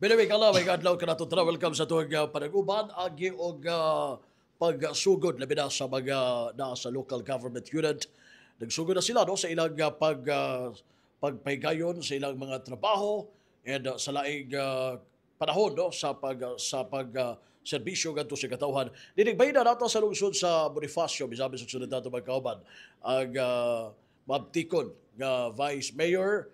Pinawig ala, may adlaw ka na to. Welcome sa tuwag panag-uban, agi o pagsugod, labi na sa mga na sa local government unit. Nagsugod na sila no, sa ilang pagpaygayon sa ilang mga trabaho and sa laing panahon no, serbisyo ngadto sa katawhan. Dinigbay na nato sa lungsod sa Bonifacio, bisabi sa sunod nato magkauban, ang mabtikon nga Vice Mayor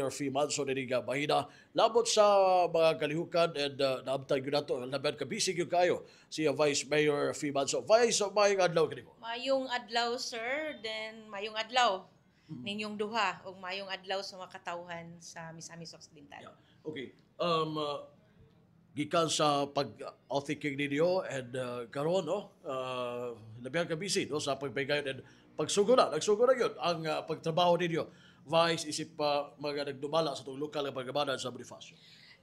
Fee Manso ni nga bahina labot sa mga kalihukan and naabtay yun nato laban ka busy yun kayo siya Vice Mayor Fee Manso. Vice, mayong adlaw kanimo. Mayong adlaw, sir. Then, mayong adlaw ninyong duha o mayong adlaw sa mga katawhan sa Misamis Occidental. Yeah. Okay. Gikan sa pag-outthinking ninyo and karon no, labihan ka busy no, sa pagpaygayon and nagsugod na yun ang pagtrabaho ninyo. Vice, isip pa mga nagdumala sa itong lokal na pagkamanan sa Bonifacio.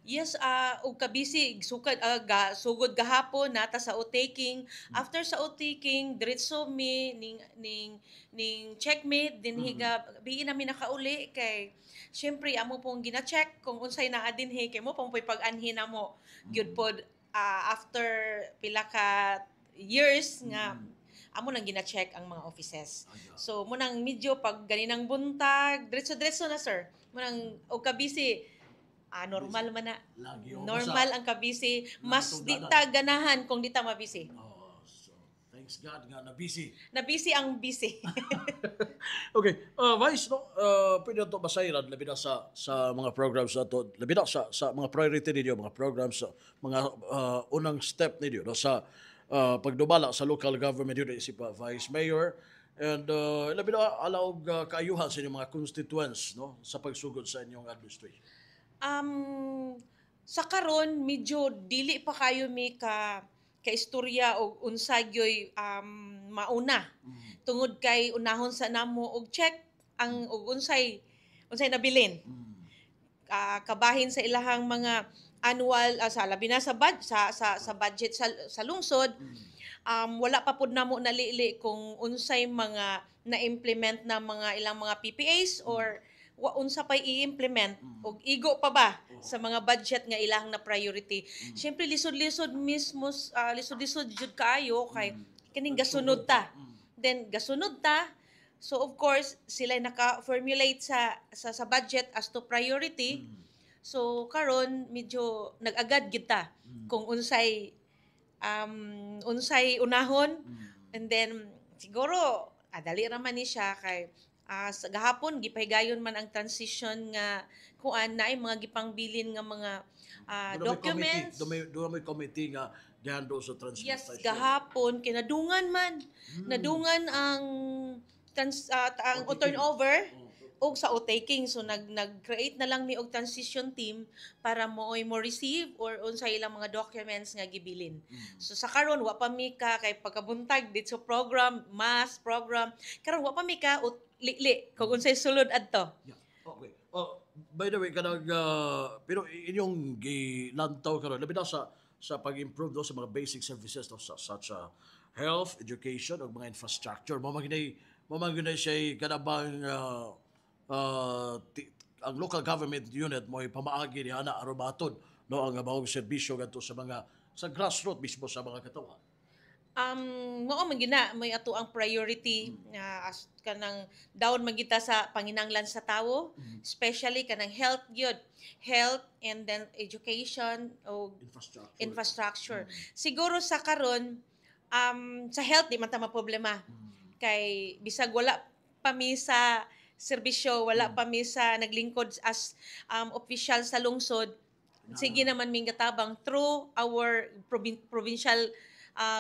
Yes, og kabisi sugod gahapon nata sa outtaking. After sa outtaking, diretso mi ning checkmate din higa biin namin nakauli kay syempre amo pong gina-check kung unsay naa dinhi kay mo pong pag-anhin namo gyud pod after pila ka years nga amo nang gina-check ang mga offices. So mo nang medyo pag ganinang buntag, diretso na sir. Mo nang og kabisi normal man na. Normal ang kabisi, mas di ta ganahan kung di ta mabisi. Oh, so thanks God nga na busy. Na busy ang busy. Okay, Vice no, pwede to basahiran labi na sa mga programs nato, labi na sa mga priority ninyo, mga programs, mga unang step ninyo no, sa pagdumala sa local government unit si Vice Mayor and labi na alaog kaayuhan sa inyong mga constituents no sa pagsugod sa inyong administration. Sa karon medyo dili pa kayo mi ka istorya og unsa gyoy mauna. Tungod kay unahon sa namo og check ang og unsay nabilin. Kabahin sa ilahang mga annual sa labi na sa budget sa lungsod, wala pa pud namo nalili kung unsay mga na-implement na mga ilang mga PPAs or unsa pay i-implement og igo pa ba sa mga budget nga ilang na priority. Syempre lisod-lisod mismo lisod-lisod jud kaayo kay kining gasunod ta. Then gasunod ta. So of course sila naka-formulate sa budget as to priority. So karon medyo nag-agad kita kung unsay unahon and then siguro dali ra man ni siya kay sa gahapon gipahigayon man ang transition nga kuan naay mga gipangbilin nga mga documents. Doon may committee nga gihando sa transition. Yes, gahapon kinadungan man. Nadungan ang turnover og sa outtaking, so nag-create na lang mi og transition team para mo receive or unsay ilang mga documents nga gibilin. So sa karon wa pa mi ka kay pagkabuntag dito program, mass program, karon wa pa mi ka li kung unsay sulod adto. Yeah. Okay. By the way, kanang pero inyong gilantaw karon labi na sa pag-improve do sa mga basic services no, such health, education ug mga infrastructure. Mamanginay siya kanabang ang local government unit mo pamaagi ni ana arobaton no ang mahong serbisyo ngadto sa grassroots mismo sa mga katawhan. Mao man gina may ato ang priority as kanang dawn magita sa panginanglan sa tawo, especially kanang health and then education o infrastructure. Siguro sa karon sa health di man ta maproblema kay bisag wala pa mi sa serbisyo, wala pa mi sa naglingkod as official sa lungsod. Sige naman ming gatabang through our provincial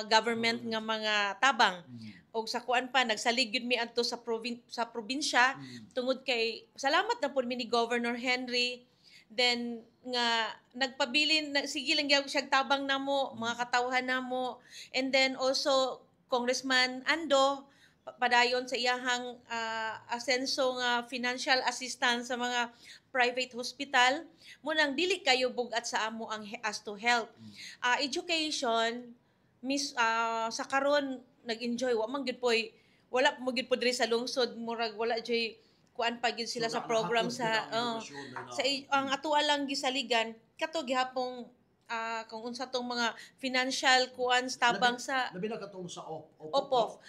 government nga mga tabang. Og sa kuan pa nagsalig gyud mi adto sa probinsya tungod kay salamat na pud mi ni Governor Henry then nga nagpabilin sige lang gyud siya tabang namo mga katawhan namo and then also Congressman Ando padayon sa iyahang asenso nga financial assistance sa mga private hospital mo nang dili kayo bugat sa amo ang as to health. Education sa karon nag-enjoy wa man gyud poy wala mo gyud po diri sa lungsod murag wala joy kuan pa gyud sila So, sa program nahatod sa ka na ang edukasyon na sa ang atoa lang gisaligan kato gihapong kung unsa tong mga financial kuan tabang sa labi na katong sa op. Opo.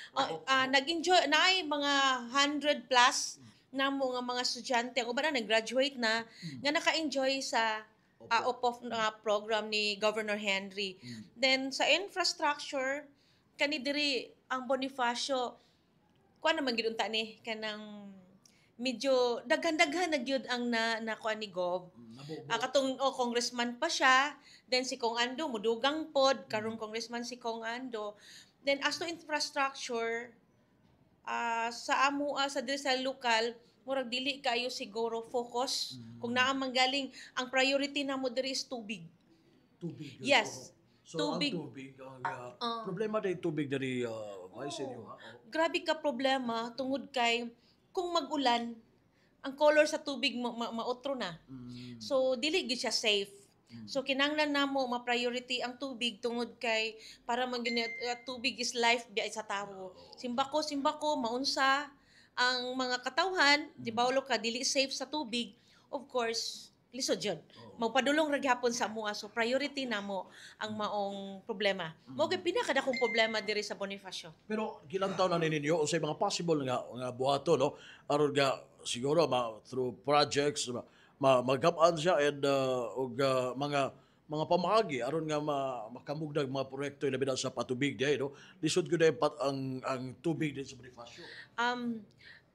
Nag-enjoy na ay mga 100 plus na mo nga mga estudyante ang uban na nag-graduate na nga naka-enjoy sa OPOF na program ni Governor Henry. Then sa infrastructure kani diri ang Bonifacio kuan naman gid unta ni kanang medyo daghan-daghan na gyud ang na kuan ni Gov. Katong congressman pa siya, then si Kong Ando mudugang pod karong congressman si Kong Ando. Then as to infrastructure sa amo sa diri sa lokal murag dili kayo siguro focus kung naa manggaling ang priority namo diri is tubig. Tubig. Yes. So, Tubig. ang tubig, problema din tubig dari Vice inyo, ha? Grabe ka problema tungod kay kung mag-ulan ang color sa tubig maotro na. So dili gyud siya safe. So kinahanglan namo ma-priority ang tubig tungod kay para tubig is life biya sa tawo. Simbako maunsa ang mga katawhan, di ba ka dili safe sa tubig, of course, lisod yun. Magpadulong ra gyapon sa amoa. So priority namo ang maong problema. Mo kay pinakadakong problema diri sa Bonifacio. Pero gilantaw na ninyo unsay mga possible nga buhaton, no? Aron nga siguro through projects magkap-an siya and mga pamaagi aron nga makamugdag mga proyekto labi na sa patubig diay, no? Lisod gyud ang tubig din sa Bonifacio.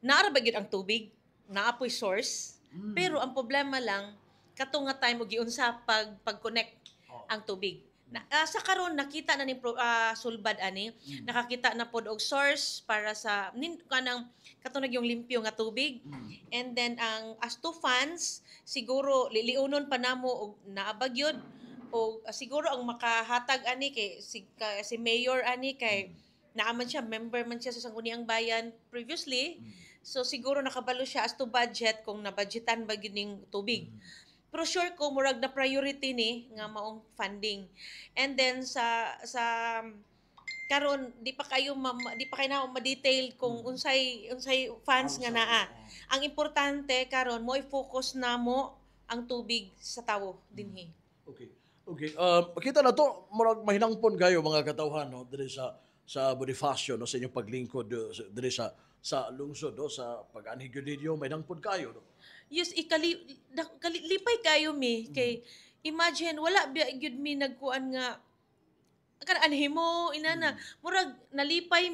Naara ba gyud ang tubig? Naapoy source. Pero ang problema lang katong nga time og giunsa pag-connect ang tubig. Sa karon nakita na ni sulbad ani, nakakita na pod og source para sa kanang katong yung limpyo nga tubig. And then ang as to funds siguro liliunon pa namo og naabag yun o siguro ang makahatag ani kay si mayor ani kay naaman siya member man siya sa Sangguniang Bayan previously. So siguro nakabalo siya as to budget kung nabudgetan ba gyud ning tubig. Pero sure ko murag na priority ni nga maong funding. And then sa karon di pa kayo na ma-detail kung unsay funds nga naa. Ang importante karon mo i-focus namo ang tubig sa tawo dinhi. Okay. Kita na to murag mahinangpon kayo mga katawhan, no, diri sa Bonifacio, no, sa inyong paglingkod diri sa lungsod, no, sa pag-anhig ninyo mahinangpon kayo, no. Yes, lipay kayo mi kay imagine wala gyud mi nagkuan nga kan anhimo inana murag nalipay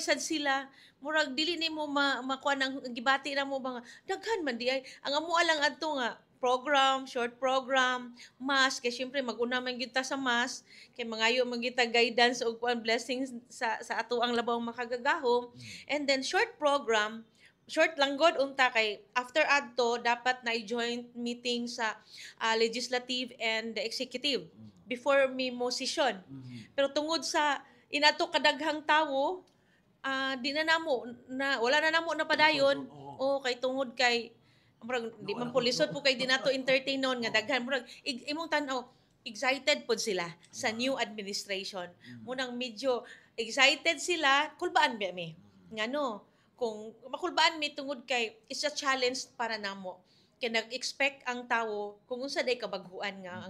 sad sila murag dili nimo makuan ang gibati na mo ba daghan man di ay ang amo lang adto nga program, short program, mass kay syempre mag-una man gyud ta sa mass kay mangayo man gyud ta guidance ug kuan blessings sa ato ang labaw makagagahom and then short program short lang god unta kay after adto dapat na joint meeting sa legislative and the executive before mi mo session. Pero tungod sa inato kadaghang tawo di na namo na wala na namo napadayon o kay tungod kay murag di man pulisod po kay di nato entertain non nga daghan murag imong tan-aw excited pod sila sa new administration. Munang medyo excited sila kulbaan ba mi ngano kung makulbaan mi tungod kay it's a challenge para namo kay nag-expect ang tawo kung unsa day kabaghuan nga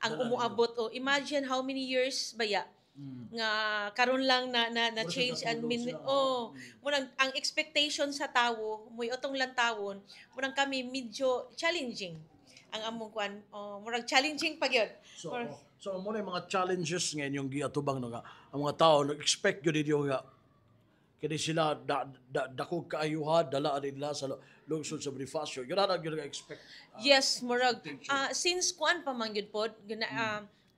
ang umuabot o imagine how many years baya nga karon lang na change munang ang expectation sa tawo moy utong lang tawon munang kami medyo challenging ang among kuan murag challenging pa gyud. So mo na mga challenges nga inyong giatubang, no, nga ang mga tao nag-expect gyud ninyo nga kini sila dako kaayuhan dala nila sa lungsod sa Bonifacio. Yun na expect. Yes, murag since kuan pa man gyud pod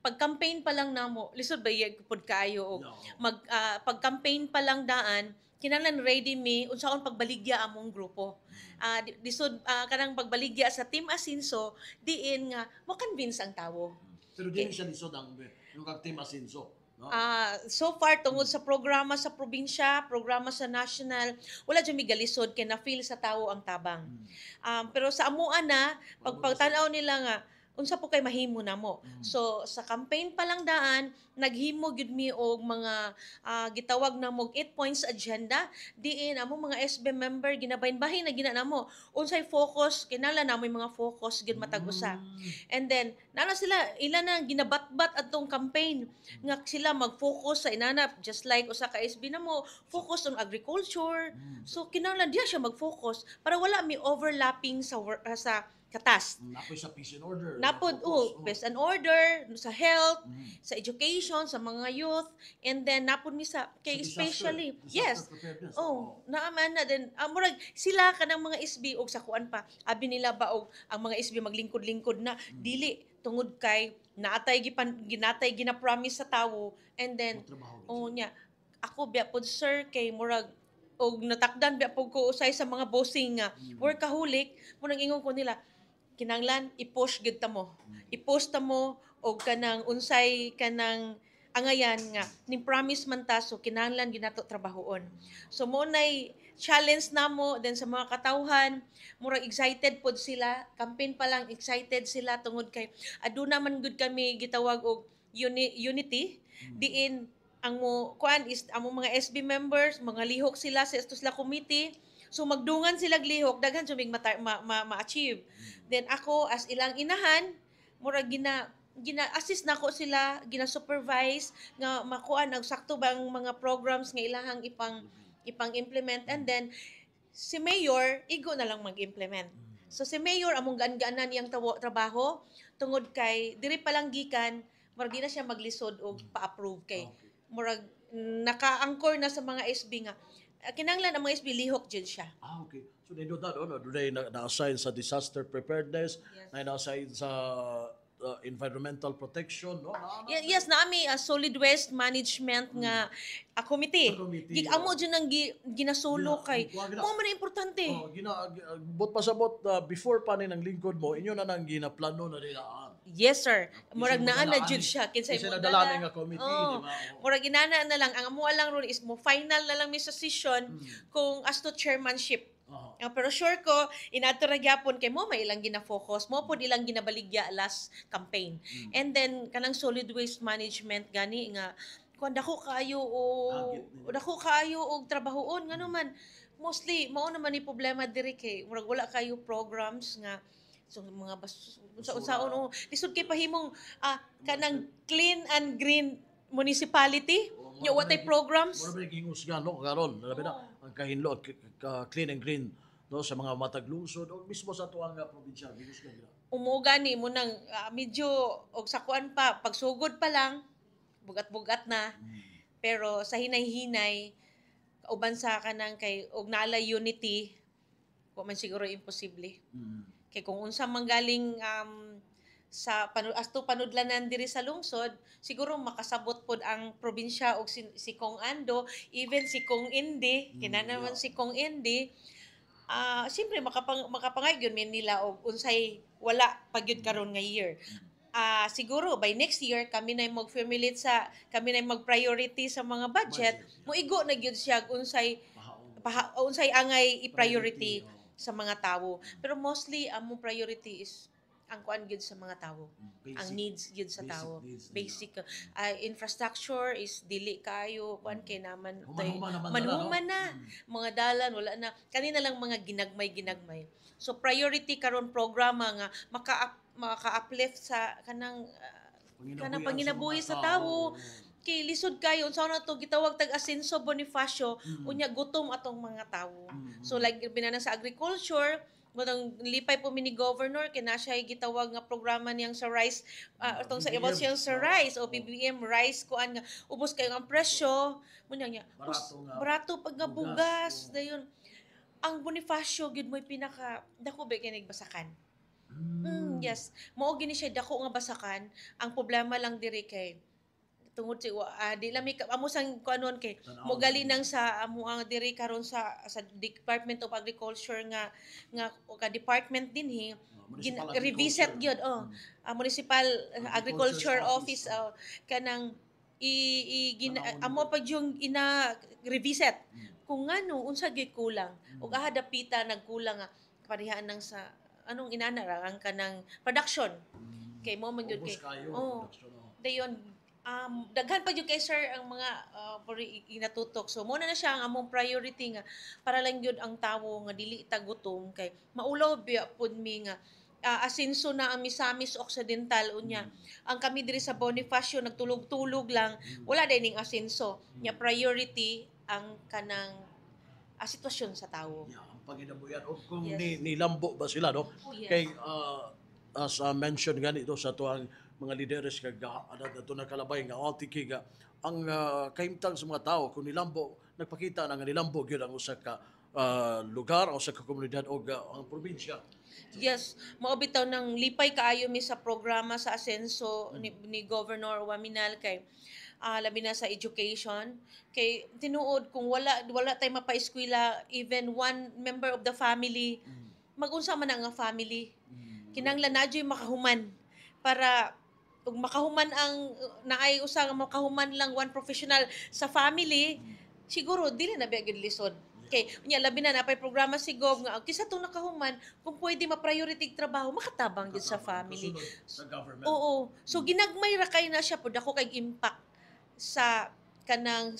pag-campaign pa lang namo lisod ba pod kaayo og pag-campaign pa lang daan kinahanglan ready mi unsaon pagbaligya among grupo. Lisod kanang pagbaligya sa Team Asinso diin nga mo convince ang tawo. Pero dili siya lisod ang yung Team Asinso. No? So far tungod sa programa sa probinsya, programa sa national, wala jud mi galisod kay na feel sa tawo ang tabang. Pero sa amuan na pagtanaw nila nga unsa po kay mahimo namo. So sa campaign pa lang daan naghimo gyud mi og mga gitawag na mo 8 points agenda diin amo mga SB member ginabahin-bahin na gina namo unsay focus kinala namo yung mga focus gyud matag usa. And then nana sila ila na ginabatbat atong campaign nga sila mag-focus sa inanap just like usa ka SB namo focus on agriculture. So kinahanglan diya siya mag-focus para wala mi overlapping sa katas. Napoy sa peace and order. Napod peace and order sa health, sa education, sa mga youth, and then napod mi sa kay especially yes. Naaman na din murag sila kanang mga SB og sa kuan pa. Abi nila ba og ang mga SB maglingkod-lingkod na dili tungod kay naatay gina-promise sa tawo and then nya ako biya pod sir kay murag og natakdan biya pod ko usay sa mga bossing nga workaholic mo nang ingon ko nila kinanglan i-push gid ta mo. I-post ta mo og kanang unsay kanang angayan nga ning promise man ta so kinahanglan ginato trabahoon. So mo nay challenge namo then sa mga katawhan murag excited pod sila campaign pa lang excited sila tungod kay aduna man gud kami gitawag og unity diin ang mo kuan is amo mga SB members mga lihok sila sa Estusla committee. So magdungan sila lihok daghan sumig ma-achieve. Then ako as ilang inahan murag gina-assist nako sila, gina-supervise nga makuan ang sakto bang mga programs nga ilahang ipang-implement and then si mayor igo na lang mag-implement. So si mayor among gaan-gaanan yang trabaho tungod kay diri pa lang gikan murag di na siya maglisod og pa-approve kay murag naka-anchor na sa mga SB nga kinanglan ang mga SB lihok dyan siya. Okay. So they do that, do they na-assign sa disaster preparedness, na-assign sa environmental protection, no? Yes, naami solid waste management nga committee. Amo dyan ang ginasulo kay mo man importante. Bot pasabot before pa ni ng lingkod mo, inyo na nang ginaplano na nila. Yes sir. Murag naa na jud siya kinsay mo dala nga committee, di ba? Murag inana na lang ang amo lang ron is mo final na lang mi session kung as to chairmanship. Pero sure ko inato ra gyapon kay mo may ilang gina-focus mo pod ilang ginabaligya last campaign. And then kanang solid waste management gani nga kun dako kaayo og trabahoon ngano man mostly mao naman ni problema diri kay murag wala kayo programs nga so mga unsaon lisod kay pahimong kanang clean and green municipality nya watay programs mo na gingusgan no karon labi na ang kahinlo clean and green no sa mga matag lungsod o mismo sa tuwang probinsya gingusgan gila umuga ni mo nang medyo og sakuan pa pagsugod pa lang bugat-bugat na pero sa hinay-hinay uban sa kanang kay og naala unity wa man siguro imposible. Kay kung unsa manggaling sa panudlanan diri sa lungsod, siguro makasabot pod ang probinsya og si Kong Ando, even si Kong Indi, kinanaman si Kong Indi, siyempre makapangay gyud min nila og unsay wala pagyud karon nga year. Siguro by next year kami na mag-priority sa mga budget, moigo na gyud siya unsay angay i-priority sa mga tawo. Pero mostly among priority is ang kuan gyud sa mga tawo. Ang needs gyud sa tawo. Basic infrastructure is dili kayo kuan kay naman manhuman na. Mga dalan wala na. Kanina lang mga ginagmay. So priority karon programa nga maka-uplift sa kanang panginabuhi sa tawo. Kay lisod kayo unsa na to gitawag tag Asenso Bonifacio unya gutom atong mga tawo. So like binana sa agriculture Matang lipay po mini governor kina siya gitawag nga programa niyang sa rice atong sa evaluation sa rice o PBM rice kuan nga ubos kayo ang presyo mo niya barato pag nga bugas dayon ang Bonifacio gid mo'y pinaka dako ba kay nagbasakan. Yes mao gini siya dako nga basakan ang problema lang diri kay tungod si di lami amo sang kuanon kay mo gali nang sa amo ang diri karon sa Department of Agriculture nga ka department din revisit gyud Municipal Agriculture Office kanang amo pag yung ina revisit kung ngano unsa gyud kulang ug dapita nagkulang nga parihaan nang sa anong inana ang kanang production Kay mo man gyud Ubos kay. kayo Oh, production. dayon daghan pa jud kay sir ang mga inatutok. So mo na siya ang among priority nga para lang gyud ang tawo nga dili ta gutom kay maulaw biya pud mi nga asenso na ang Misamis Occidental unya. Ang kami diri sa Bonifacio nagtulog-tulog lang, wala day ning asenso. Nya priority ang kanang sitwasyon sa tawo. Yeah, ang panginabuyan o kung Yes. nilambo ba sila no Oh, yes. kay as mentioned ganito sa tuang mga lideres kag ano dato na kalabay nga altiki nga ang kahimtang sa mga tao kung nilambo nagpakita na nga nilambo gyud ang usa ka lugar o usa ka komunidad o ang probinsya. Yes, mao bitaw nang lipay kaayo mi sa programa sa asenso ni Governor Waminal kay labi na sa education kay tinuod kung wala tay mapa-eskwela even one member of the family magunsa man nga family kinanglan na dyo'y makahuman para ug makahuman ang naay usa nga makahuman lang one professional sa family siguro dili na biya gyud lisod kay unya labi na napay programa si Gov nga kisa to nakahuman kung pwede ma-priority trabaho makatabang gyud sa family. Kasunod sa government. Oo. So ginagmay ra kay na siya pud ako kay impact sa kanang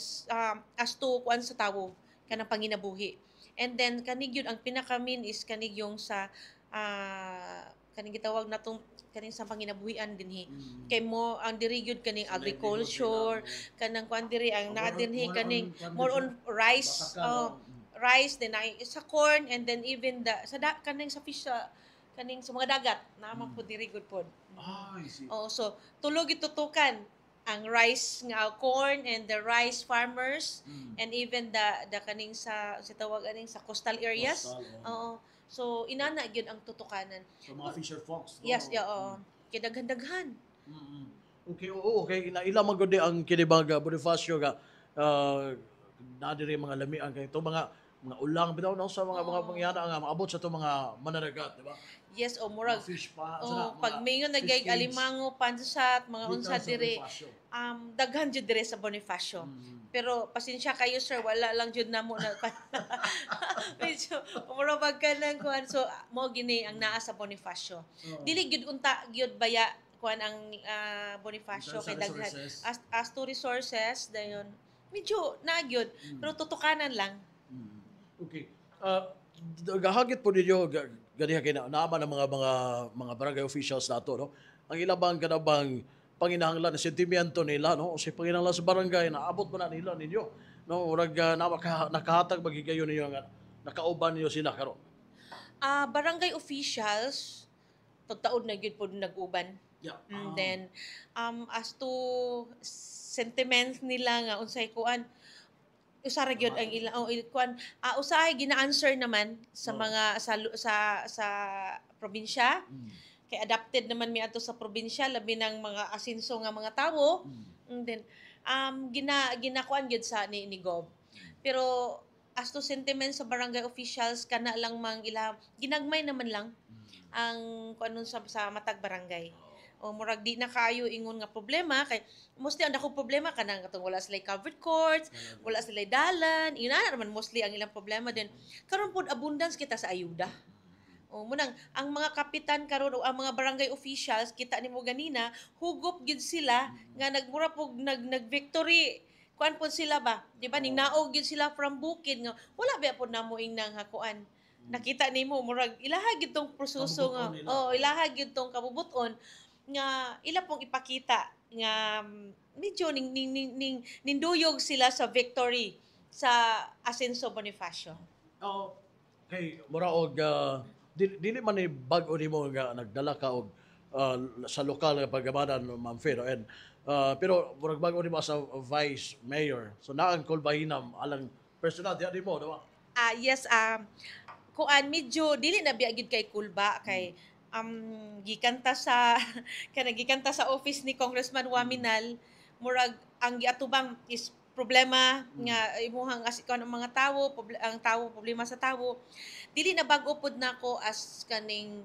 as to kuan sa tawo kanang panginabuhi. And then kanig yun ang pinakamin is kanig yung sa kaning gitawag natong kaning sa panginabuhian dinhi. Kay mo ang diri gyud kaning Sa agriculture, livelihood kanang kuan diri ang naa dinhi more kaning on more on rice, Basakan, rice then ay sa corn and then even kaning sa fish kaning sa mga dagat naman po diri good pod. I see. Oh, so tulog itutukan ang rice nga corn and the rice farmers and even the kaning sa tawag aning sa coastal areas. Coastal, Oo. So inana gyud ang tutukanan. So mga fisher folks. no? Yes, yeah, oo. Kay daghan-daghan. Okay, oo, okay. Ilang man gud ang kinibag Bonifacio nga na diri mga lamian kay to mga ulang bitaw no sa mga pangyana nga maabot sa to mga mananagat, di ba? Yes, o murag. Mga fish pa, Oh, mga pag mayon fish nagay cage. alimango, pansat, mga Dito unsa sa diri. Bonifacio. Daghan jud dire sa Bonifacio. Pero pasensya kayo sir, wala lang jud namo na medyo murabag ka lang kuan so mo gini ang naa sa Bonifacio. Dili gyud unta gyud baya kuan ang Bonifacio In terms of kay daghan resources. as to resources dayon medyo na gyud pero tutukanan lang. Okay. Gahagit po ninyo ganiha kay naama ng mga barangay officials nato no. Ang ilabang kanabang panginahanglan na sentimiento nila no o si panginahanglan sa barangay naabot ba na nila ninyo no urag nakahatag magigayon ninyo nga nakauban niyo sila karon. Barangay officials pagtaod na gyud pod nag-uban. Yeah. And then as to sentiments nila nga unsay kuan usara gyud ang ilang kuan usahay gina-answer naman sa mga sa probinsya kay adapted naman mi ato sa probinsya labi ng mga asenso nga mga tawo and then ginakuan gyud sa ni Gov pero as to sentiments sa barangay officials kana lang mang ila ginagmay naman lang ang kuanon sa matag barangay. O murag di na kayo ingon nga problema kay mostly ang dako problema kanang katong wala sila covered courts, wala sila dalan, ina naman mostly ang ilang problema din. Karon pod abundance kita sa ayuda. O munang ang mga kapitan karon o ang mga barangay officials kita nimo ganina hugop gyud sila nga nagmura pog nag-victory kuan pod sila ba? Di ba ning naog gyud sila from bukid nga wala ba pod namo nang hakuan. Nakita nimo murag ilaha gyud tong proseso nga ilaha gyud tong kabubuton nga ila pong ipakita nga medyo ninduyog sila sa victory sa Asenso Bonifacio. Okay, mura og dili man ni bag-o nimo nga nagdala ka og sa lokal nga pagamanan Ma'am Fe no and pero murag bag-o nimo sa vice mayor. So naang kulbahinam alang personal di mo, di ba? Yes, kuan medyo dili na biya gid kay kulba kay gikanta sa gikanta sa office ni Congressman Waminal murag ang giatubang is problema nga imuhang asikaw ng mga tawo ang tawo problema sa tawo dili na bag-o pod nako as kaning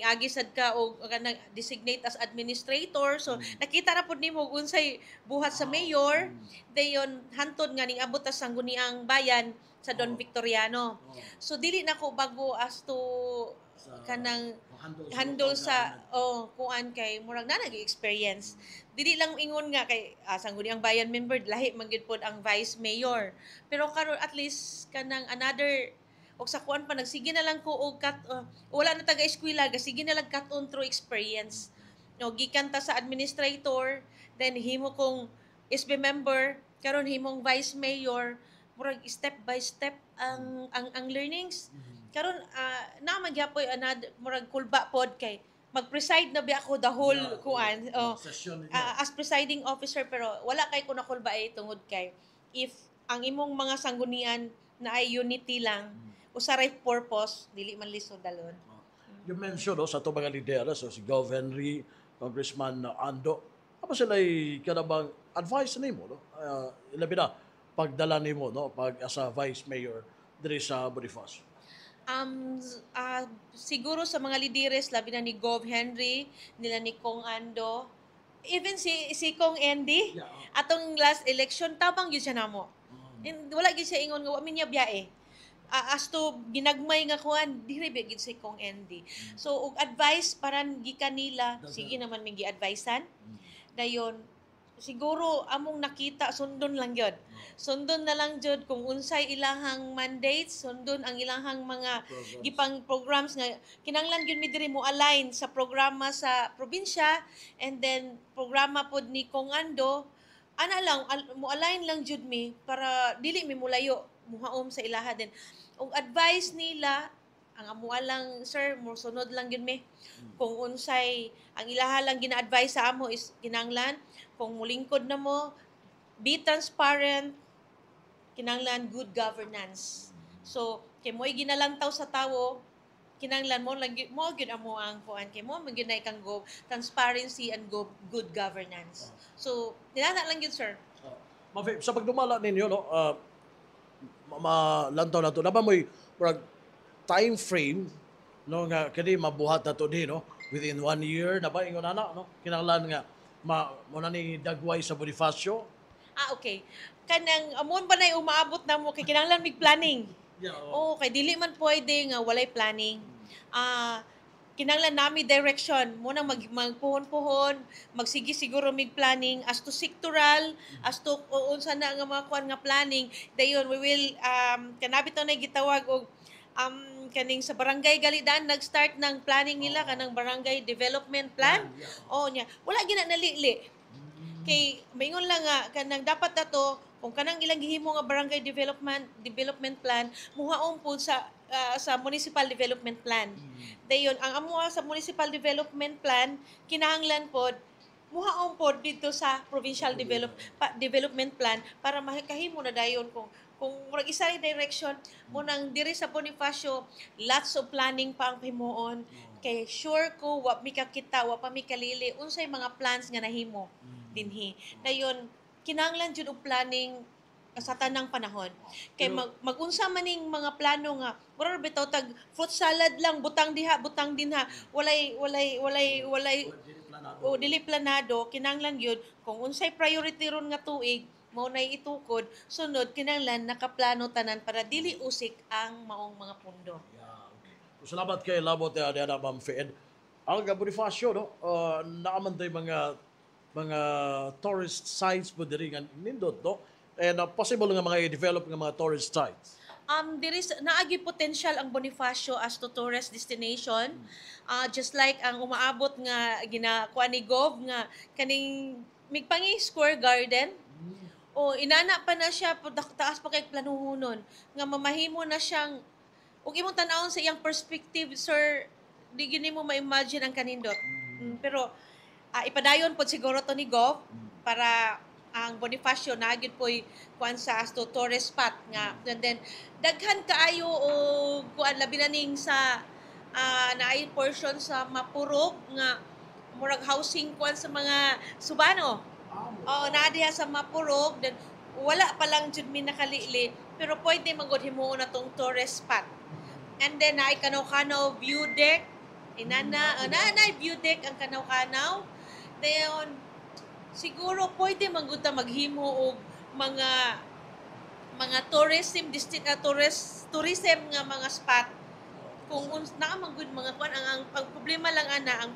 agi sad ka o kanang designate as administrator so nakita na pod nimo unsay buhat sa mayor dayon hantod nga ning abot sa sangguniang bayan sa Don Victoriano so dili nako bago as to kanang handle handle sa kuan kay murag na nag-experience. Dili lang ingon nga kay sangguni ang bayan member lahi man gyud pod ang vice mayor. Pero karon at least kanang another og sa kuan pa nagsige na lang ko og wala na taga-eskwela sige na lang cut on through experience. No, gikan ta sa administrator, then himo kong SB member, karon himong vice mayor, murag step by step ang learnings. Karon na magyapoy another murag kulba pod kay mag-preside na ba ako the whole kuan session ninyo. as presiding officer pero wala kay ko nakulba tungod kay if ang imong mga sanggunian na ay unity lang usaray purpose dili man lisod dalon. You mentioned sa ito mga lidera, so si Gov. Henry, Congressman Ando, apa sila kanabang advice nimo, no? Ilabi na, pagdala nimo, no? Pag as a Vice Mayor diri sa Bonifacio. Siguro sa mga lideres, labi na ni Gov. Henry, nila ni Kong Ando, even si Kong Andy, atong last election, tabang yun siya namo. Wala yun siya ingon nga, wamin niya biyae. As to ginagmay nga kuan dire gid si Kong Andy. So og advice paran gikan nila, sige naman may gi-advisean. Dayon siguro among nakita sundon lang gyud. Sundon na lang jud kung unsay ilahang mandate, sundon ang ilahang mga gipang programs nga kinahanglan gyud mi diri mo align sa programa sa probinsya and then programa pod ni Kong Ando. Ana lang mo align lang jud mi para dili mi mulayo muhaom sa ilaha din. Og advice nila ang amuha lang sir mo sunod lang gyud mi kung unsay ang ilaha lang gina-advise sa amo is kinahanglan kung mulingkod na mo be transparent kinahanglan good governance. So kay mo'y ginalantaw sa tawo kinahanglan mo lagi mo gyud amo ang kuan kay mo gyud na kang transparency and good governance. So dinana lang gyud sir. Sa pagdumala ninyo, no, malantaw na to, na ba mo'y time frame, no, nga kani mabuhat na to no, within 1 year, na ba, ingon na, no, kinahanglan nga, mo na ni dagway sa Bonifacio? Okay. Kanang amon ba na umaabot na mo kay kinahanglan mig planning. Kay dili man pwede nga walay planning. Kinahanglan nami direction mo nang magpuhon-puhon, magsige siguro mig planning as to sectoral, as to unsa na nga mga kuan nga planning. Dayon we will kanabit na gitawag og kaning sa barangay Galidaan nag-start ng planning nila kanang barangay development plan. Nya wala gina nalili. Kay maingon lang nga kanang dapat nato kung kanang ilang gihimo nga barangay development plan muhaon po sa municipal development plan. Dayon ang amuha sa municipal development plan kinahanglan pod muhaon pod dito sa provincial development plan para makahimo na dayon kung murag isa ni direction mo nang diri sa Bonifacio lots of planning pa ang himuon kay sure ko wa mi kakita wa pa mi kalili unsay mga plans nga nahimo dinhi. Dayon kinahanglan jud og planning sa tanang panahon. Kay magunsa maning mga plano nga mura bitaw tag fruit salad lang butang diha butang dinha walay dili planado kinahanglan gyud kung unsay priority ron nga tuig mao nay itukod sunod kinahanglan nakaplano tanan para dili usik ang maong mga pundo. Salamat kay labot ya Ma'am Fed. Ang Bonifacio, no, naaman tay mga tourist sites po diri nga nindot, no? And possible nga mga i-develop nga mga tourist sites. There is naagi potential ang Bonifacio as to tourist destination. Just like ang umaabot nga ginakuha ni Gov nga kaning migpangi Square Garden. Inana pa na siya taas pa kay planuhonon nga mamahimo na siyang ug imong tan-awon sa iyang perspective sir di gini mo ma-imagine ang kanindot. Pero ipadayon pod siguro to ni Gov para ang Bonifacio na gyud po'y kuan sa as to tourist spot nga and then daghan kaayo o kuan labi na ning sa naay portion sa Mapurog nga murag housing kuan sa mga Subano. Naa diha sa Mapurog then wala pa lang jud mi nakalili pero pwede magud himuon na tong tourist spot. And then naay Kanaw-Kanaw view deck. Naay view deck ang Kanaw-Kanaw. Dayon siguro pwede manguta maghimo og mga tourism nga mga spot kung naa man gud mga kuan ang pag problema lang ana ang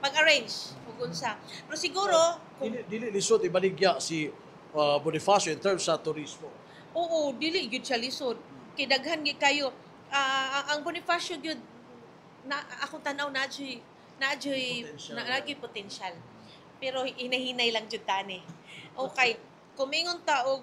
pag-arrange ug unsa. Pero siguro kung Dili lisod ibaligya si Bonifacio in terms sa turismo. oo, dili gyud siya lisod. Kay daghan gyud kayo. Ang Bonifacio gyud na akong tanaw na Potential. lagi potential. Pero hinahinay lang jud tani. Okay, kumingon ta og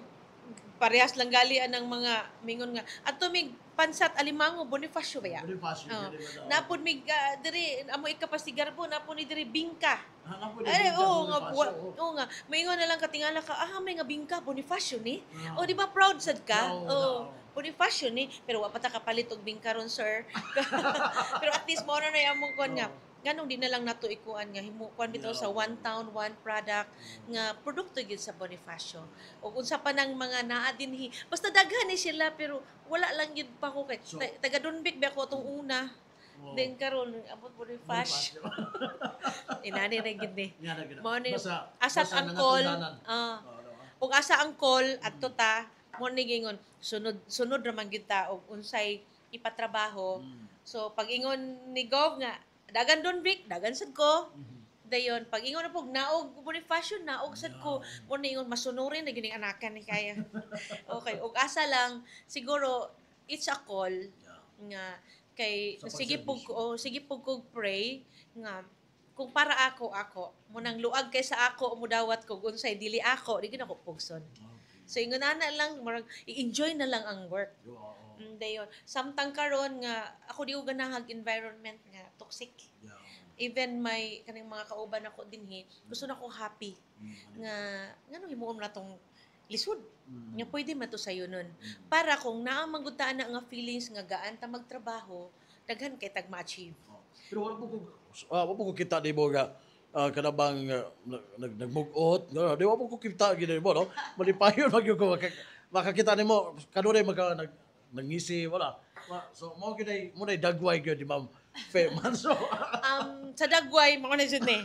parehas lang gali ng mga mingon nga adto mig pansat alimango Bonifacio ba ya? Bonifacio. Oo. dili ba daw? Napod mig diri amo ikapasigarbo napod ni diri bingka. Hanap ko Ay, din oo nga, Bonifacio, oo nga. Maingon na lang katingala ka, may nga bingka, Bonifacio ni. Oo. O, di ba proud sad ka? Oo, Oo, oo. Bonifacio ni. Pero wa pa ta kapalit og bingka ron, sir. Pero at least mo na yung among kon nga. Ganong di na lang nato ikuan nga himukuan bitaw sa one town, one product nga produkto gyud sa Bonifacio. O unsa pa nang mga naa dinhi. Basta daghan ni sila pero wala lang gyud pa ko kay So- taga Dunbic ba ko tong una. Oo. Then karon abot Bonifacio. Inani na gyud ni. Nga na gina. Mo ni Basta- asat basta ang call. nangatungdanan. Ah. Oo, no, Ug asa ang call adto ta mo ni gingon sunod ra man gyud ta og unsay ipatrabaho. So pag ingon ni Gov nga dagan Don Vic, dagan sad ko. Dayon pag ingon na pog naog Bonifacio naog sad ko. Mo ni ingon masunurin na gining anakan ni kaya. Okay, ug asa lang siguro it's a call nga kay Sa sige pug ko pray nga kung para ako mo nang luag kay sa ako mo dawat ko unsay dili ako di gyud ako pugson. So ingon na lang marag i-enjoy na lang ang work. Oo. Dayon samtang karon nga ako di ko ganahag environment nga toxic. Yeah. Even may kaning mga kauban ako dinhi gusto na ko happy nga ngano himuon na tong lisod nga pwede man to sayo nun para kung naa manggudtaan na nga feelings nga gaan ta magtrabaho daghan kay tag ma-achieve. Pero wala po ko kita di mo nga kanabang nagmugot. Di wala po ko kita gina mo, no? Malipayon mag ko makakita nimo kanunay nangisi wala. So mo gid mo dagway gyud di Ma'am Fe man so. Sa dagway mao na jud ni.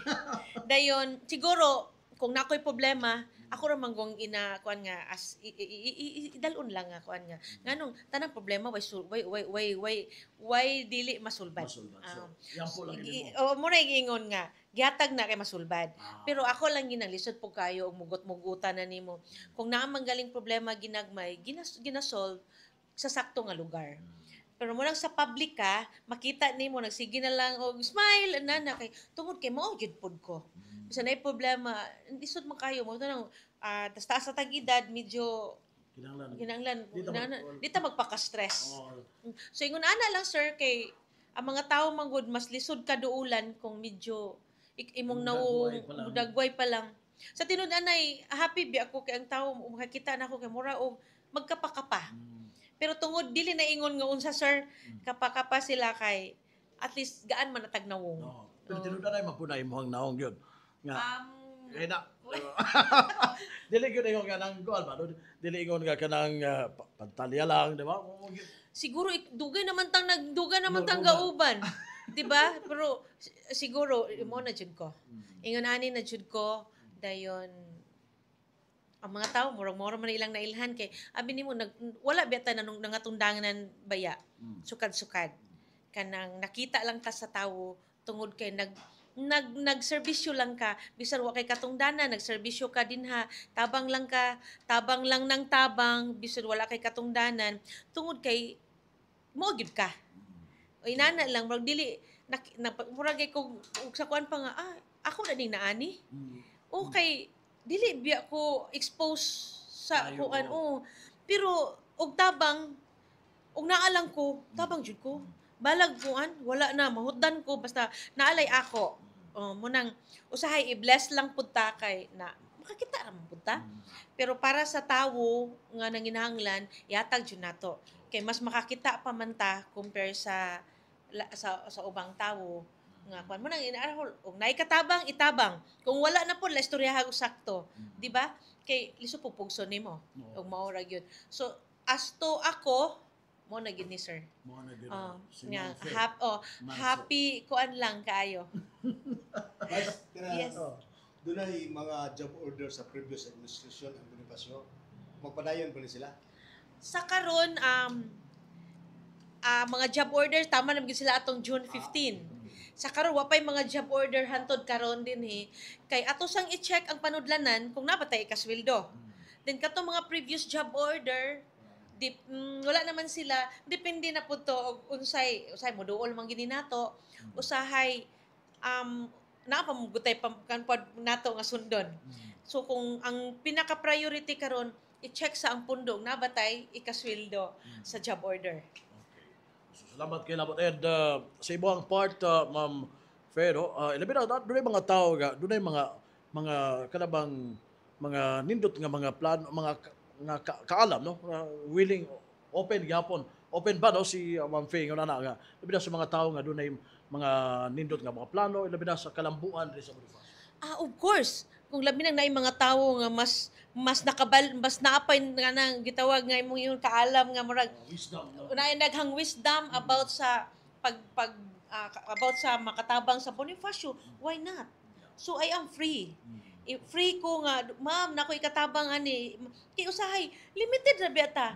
Dayon siguro kung nakoy problema ako ra manggong ina kuan nga as idalon lang nga kuan nga nganong tanang problema why dili masulbad. Masulbad. So, yan po lang yun Mo na giingon nga gihatag na kay masulbad. Pero ako lang ginang lisod po kayo og mugot-mugutan na nimo. Kung naa man galing problema ginagmay ginasolve sa sakto nga lugar. Pero mo lang sa public ka, makita nimo nagsige na lang og smile na kay tungod kay mao gyud pod ko. Bisa na problema, isod man kayo mo nang taas sa tag-edad medyo kinanglan di ta magpaka-stress. So ingon ana lang sir kay ang mga tao manggod mas lisod ka duulan kung medyo imong nawong dagway pa lang. Sa tinud-anay happy bi ako kay ang tao makakita na ako kay mura og magkapakapa. Pero tungod dili na ingon nga unsa sir kapakapa sila kay at least gaan man natag nawong. Pero tinuod na mapunay mo ang naong yun. Nga. Kaya na. Um, Dili gyud ingon nga nang goal ba? Dili ingon nga kanang pantalya lang, di ba? Siguro dugay naman tang gauban. 'Di ba? Pero siguro mo na jud ko. Ingon ani na jud ko dayon ang mga tao murag man ilang nailhan kay abi nimo wala beta na nung nangatundangan baya. Sukad-sukad. Kanang nakita lang ta sa tawo tungod kay nagserbisyo lang ka bisan wa kay katungdanan nagserbisyo ka dinha tabang lang ng tabang bisan wala kay katungdanan tungod kay mo gyud ka o inana lang murag dili murag kay kung sa kuan pa nga ako na ning naani okay dili biya ko expose sa kuan pero og tabang og naalang ko tabang jud ko balag kuan wala na mahutdan ko basta naalay ako mo nang usahay i-bless lang pud ta kay na makakita ra man pud ta pero para sa tawo nga nanginahanglan yatag jud nato kay mas makakita pa man ta compare sa ubang tawo nga kuan mo nang inaarhol og naay katabang itabang kung wala na pud la istoryahan og sakto di ba kay liso pupugson nimo og mao ra gyud so as to ako mo na gid ni sir. Mo na gid. Nga happy kuan lang kaayo. Yes. Doon ay mga job order sa previous administration ang Bonifacio. Magpadayon pa ni sila. Sa karon mga job order tama na gyud sila atong June 15. Sa karon wa pay mga job order hantod karon din kay ato sang i-check ang panudlanan kung nabatay ikasweldo. Then kato mga previous job order wala naman sila, depende na pud to og unsay moduol man gini nato, usahay naa pa mugutay nato nga sundon. So kung ang pinaka-priority karon i-check sa ang pundong nabatay ikasweldo sa job order. Salamat kay Labot. And sa ibang part, Ma'am Fero, ilabi na, doon mga tao, doon mga kanabang mga nindot nga mga plan, kaalam, no? Willing, open gapon. Open ba, no? Si Ma'am Fe, nga nga, ilabi na sa mga tao nga doon mga nindot nga mga plano, ilabi na sa kalambuan rin sa Bonifacio. Of course. Kung labi nang naay mga tawo nga mas naapay nga nang gitawag nga imong yung kaalam nga murag Wisdom, no? naay naghang wisdom about sa about sa makatabang sa Bonifacio, why not? So I am free. Free ko nga, ma'am, nakoy katabang ani. Kay usahay, limited ra beta.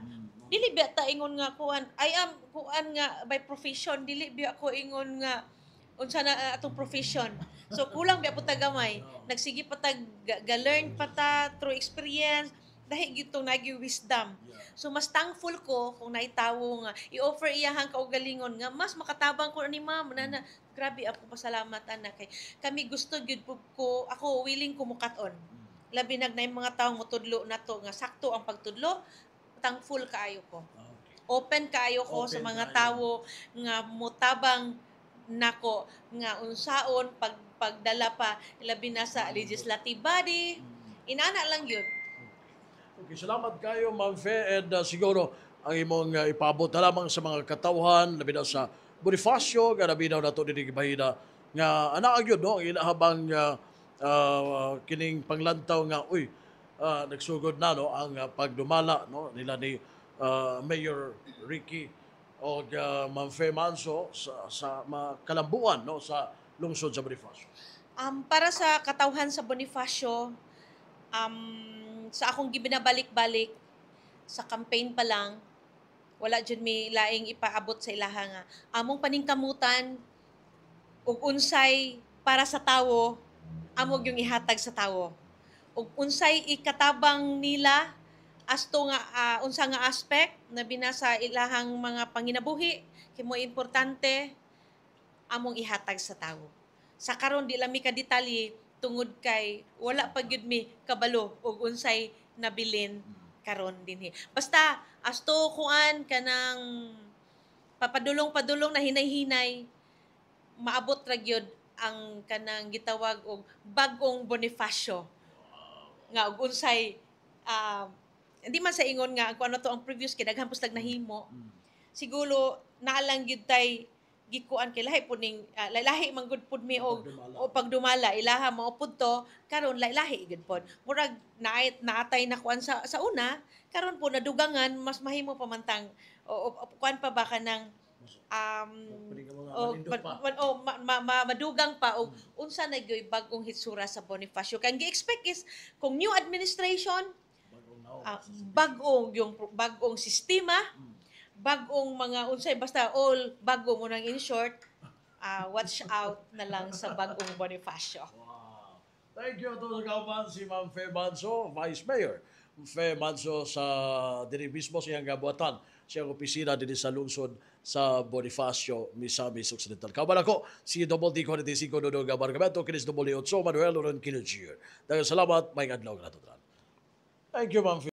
Dili beta ingon nga kuan. I am kuan nga by profession, dili biya ko ingon nga unsa na atong profession. So kulang biya pud tagamay. Nagsige pa tag ga-learn pa ta through experience dahil gitong nagi wisdom. So mas thankful ko kung naitawo nga i-offer iyahang kaugalingon nga mas makatabang ko ni ma'am na grabe ako pasalamat anak kay kami gusto gyud ko ako willing ko mukat-on. Labi nagnay mga tawo motudlo nato nga sakto ang pagtudlo, thankful kaayo ko. Open kaayo ko sa mga tawo nga motabang nako nga unsaon pagdala pa labi na sa legislative body. Inana lang yun. Okay, salamat kayo, Ma'am Fe, and siguro ang imong ipabot na lamang sa mga katawhan, labi na sa Bonifacio, nga labi na nato din bahina nga anak yun, no? Ang ilahabang kining panglantaw nga, nagsugod na, no? Ang pagdumala, no? Nila ni Mayor Ricky o Ma'am Fe Manso sa kalambuan, no? Sa lungsod sa Bonifacio. Para sa katawhan sa Bonifacio, sa akong gibinabalik-balik sa campaign pa lang, wala jud mi laing ipaabot sa ilaha nga among paningkamutan ug unsay para sa tawo amog yung ihatag sa tawo. Ug unsay ikatabang nila asto nga unsa nga aspect na binasa ilahang mga panginabuhi kimo importante among ihatag sa tawo. Sa karon di lang mi kadetalye tungod kay wala pa gyud mi kabalo og unsay nabilin karon dinhi. Basta asto kuan kanang papadulong-padulong na hinay-hinay maabot ra gyud ang kanang gitawag og bag-ong Bonifacio. Nga og unsay hindi man sa ingon nga kung ano to ang previous kay daghan pustag nahimo. Siguro naalang gyud tay gikuan kay lahi pud ning lahi man gud pud mi og pagdumala ilaha mao pud to karon lahi gud pud murag naatay na kuan sa una karon po nadugangan mas mahimo pamantang kuan pa ba kanang madugang pa og unsa na gyoy bag-ong hitsura sa Bonifacio kang gi-expect is kung new administration bag-ong sistema bag-ong mga unsay basta all bago mo nang in short watch out na lang sa bag-ong Bonifacio. Wow. Thank you to the kauban si Ma'am Fe Manso, Vice Mayor Fe Manso sa diri mismo siyang gabuatan siyang opisina diri sa lungsod sa Bonifacio, Misamis Occidental. Kauban ako si Double D 45 Dodong Gabargamento kinis Double D 8 Manuel Loren Kilchier. Daghang salamat, may adlaw nga nato. Thank you, Ma'am Fe.